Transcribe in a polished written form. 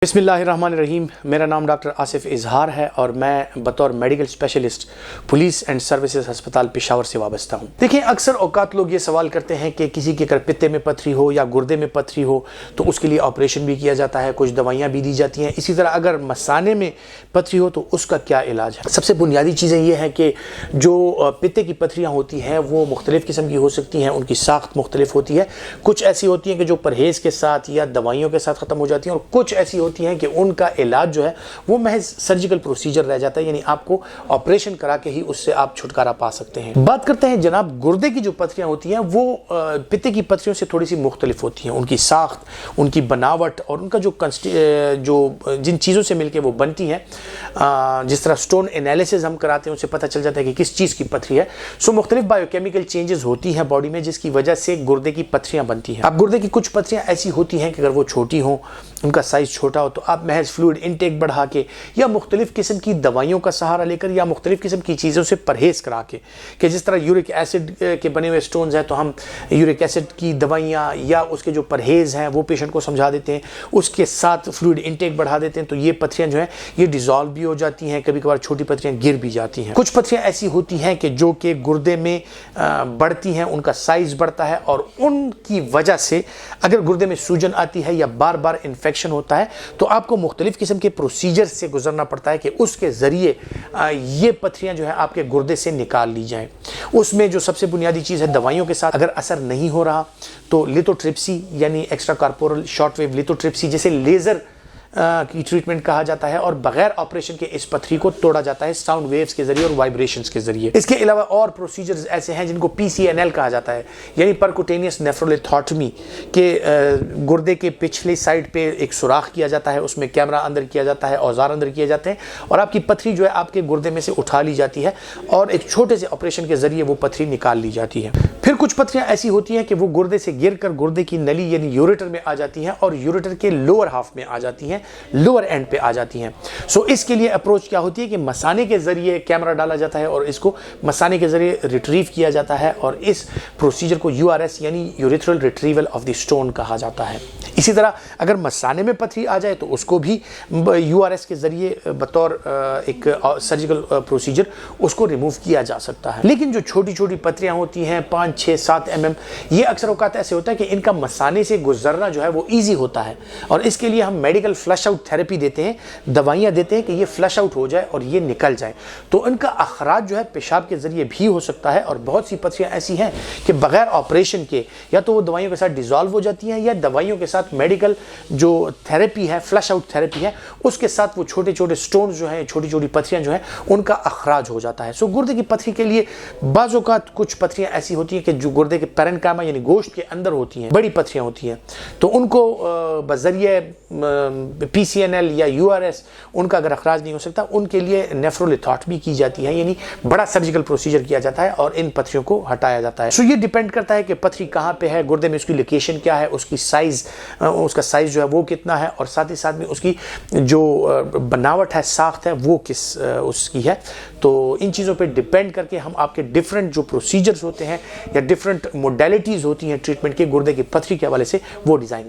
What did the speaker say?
बिस्मिल्लाहिर्रहमानिर्रहीम। मेरा नाम डॉक्टर आसिफ इजहार है और मैं बतौर medical specialist police and services अस्पताल पेशावर से वाबस्ता हूँ। देखिए, अक्सर औकात लोग ये सवाल करते हैं कि किसी के अगर पित्ते में पथरी हो या गुर्दे में पथरी हो तो उसके लिए ऑपरेशन भी किया जाता है, कुछ दवाइयाँ भी दी जाती हैं। इसी तरह अगर मसाने में पथरी हो तो उसका क्या इलाज है। सबसे बुनियादी चीज़ें ये हैं कि जो पित्ते की पथरियाँ होती हैं वो मुख्तलिफ़ किस्म की हो सकती हैं, उनकी साख्त मुख्तलिफ होती है। कुछ ऐसी होती हैं कि जो परहेज़ के साथ या दवाइयों के साथ ख़त्म हो जाती हैं, और कुछ ऐसी होती हैं कि उनका इलाज जो है वो महज सर्जिकल प्रोसीजर रह जाता है, यानी आपको ऑपरेशन करा के ही उससे आप छुटकारा पा सकते हैं। बात करते हैं जनाब गुर्दे की जो पथरियाँ होती हैं वो पित्ते की पथरियों से थोड़ी सी मुख्तलिफ होती हैं। उनकी साख्त, उनकी बनावट और उनका जो जिन चीज़ों से मिलकर वो बनती हैं, जिस तरह स्टोन एनालिसिस हम कराते हैं उससे पता चल जाता है कि किस चीज़ की पथरी है। सो मुख्तलिफ बायोकेमिकल चेंजेस होती हैं बॉडी में जिसकी वजह से गुर्दे की पथरियाँ बनती हैं। अब गुर्दे की कुछ पथरियाँ ऐसी होती हैं कि अगर वो छोटी हों, उनका साइज़ छोटा हो, तो आप महज फ्लूइड इनटेक बढ़ा के या मुख्तलिफ़ किस्म की दवाइयों का सहारा लेकर या मुख्तलिफ़ किस्म की चीज़ों से परहेज़ करा के, कि जिस तरह यूरिक एसिड के बने हुए स्टोन्स हैं तो हम यूरिक एसिड की दवाइयाँ या उसके जो परहेज़ हैं वो पेशेंट को समझा देते हैं, उसके साथ फ्लूइड इनटेक बढ़ा देते हैं, तो ये पथरियाँ जो हैं ये डिज़ोल्व भी हो जाती हैं। कभी कभार छोटी पथरियाँ गिर भी जाती हैं। कुछ पथरियाँ ऐसी होती हैं कि जो कि गुर्दे में बढ़ती हैं, उनका साइज़ बढ़ता है और उनकी वजह से अगर गुर्दे में सूजन आती है या बार बार इन्फेक्शन होता है तो आपको मुख्तलिफ किस्म के प्रोसीजर से गुजरना पड़ता है कि उसके ज़रिए ये पथरियाँ जो है आपके गुर्दे से निकाल ली जाएं। उसमें जो सबसे बुनियादी चीज़ है, दवाइयों के साथ अगर असर नहीं हो रहा तो लिथोट्रिप्सी यानी extra corporal short wave lithotripsy, जिसे लेज़र की ट्रीटमेंट कहा जाता है, और बगैर ऑपरेशन के इस पथरी को तोड़ा जाता है साउंड वेव्स के जरिए और वाइब्रेशंस के जरिए। इसके अलावा और प्रोसीजर्स ऐसे हैं जिनको PCNL कहा जाता है, यानी परक्यूटेनियस नेफ्रोलिथोटमी, के गुर्दे के पिछले साइड पे एक सुराख किया जाता है, उसमें कैमरा अंदर किया जाता है, औजार अंदर किए जाते हैं और आपकी पथरी जो है आपके गुर्दे में से उठा ली जाती है और एक छोटे से ऑपरेशन के जरिए वो पथरी निकाल ली जाती है। फिर कुछ पथरियाँ ऐसी होती हैं कि वो गुर्दे से गिर कर गुर्दे की नली यानी यूरेटर में आ जाती हैं और यूरेटर के लोअर हाफ में आ जाती हैं, लोअर एंड पे आ जाती हैं। सो इसके लिए अप्रोच क्या होती है कि मसाने के जरिए कैमरा डाला जाता है और इसको मसाने के जरिए रिट्रीव किया जाता है और इस प्रोसीजर को URS यानी urethral retrieval of the stone कहा जाता है। इसी तरह अगर मसाने में पथरी आ जाए तो उसको भी URS के जरिए बतौर एक सर्जिकल प्रोसीजर उसको रिमूव किया जा सकता है। लेकिन जो छोटी छोटी पथरियाँ होती हैं 5, 6, 7 mm, ये अक्सर औकात ऐसे होता है कि इनका मसाने से गुजरना जो है वो ईजी होता है और इसके लिए हम मेडिकल फ्लश आउट थेरेपी देते हैं, दवाइयाँ देते हैं कि ये फ्लश आउट हो जाए और ये निकल जाए। तो इनका अखराज जो है पेशाब के जरिए भी हो सकता है और बहुत सी पथरियाँ ऐसी हैं कि बगैर ऑपरेशन के या तो वो दवाइयों के साथ डिज़ोल्व हो जाती हैं या दवाइयों के साथ मेडिकल जो थेरेपी है, फ्लश आउट थेरेपी है, उसके साथ वो छोटे छोटे स्टोन्स जो हैं, छोटी छोटी पथरियाँ जो हैं, उनका अखराज हो जाता है। सो गुर्दे की पथरी के लिए बाज़ औक़ात कुछ पथरियाँ ऐसी होती हैं कि जो गुर्दे के पैरेन्काइमा यानी गोश्त के अंदर होती हैं, बड़ी पथरियाँ होती हैं, तो उनको बज़रिए PCNL या URS उनका अगर अखराज नहीं हो सकता, उनके लिए नेफ्रोलिथोटमी की जाती है, यानी बड़ा सर्जिकल प्रोसीजर किया जाता है और इन पथरियों को हटाया जाता है। सो ये डिपेंड करता है कि पथरी कहाँ पे है, गुर्दे में उसकी लोकेशन क्या है, उसकी साइज़, उसका साइज़ जो है वो कितना है और साथ ही साथ में उसकी जो बनावट है, साख्त है, वो किस उसकी है। तो इन चीज़ों पे डिपेंड करके हम आपके डिफरेंट जो प्रोसीजर्स होते हैं या डिफरेंट मोडेलिटीज़ होती हैं ट्रीटमेंट के गुर्दे की पथरी के हवाले से वो डिज़ाइन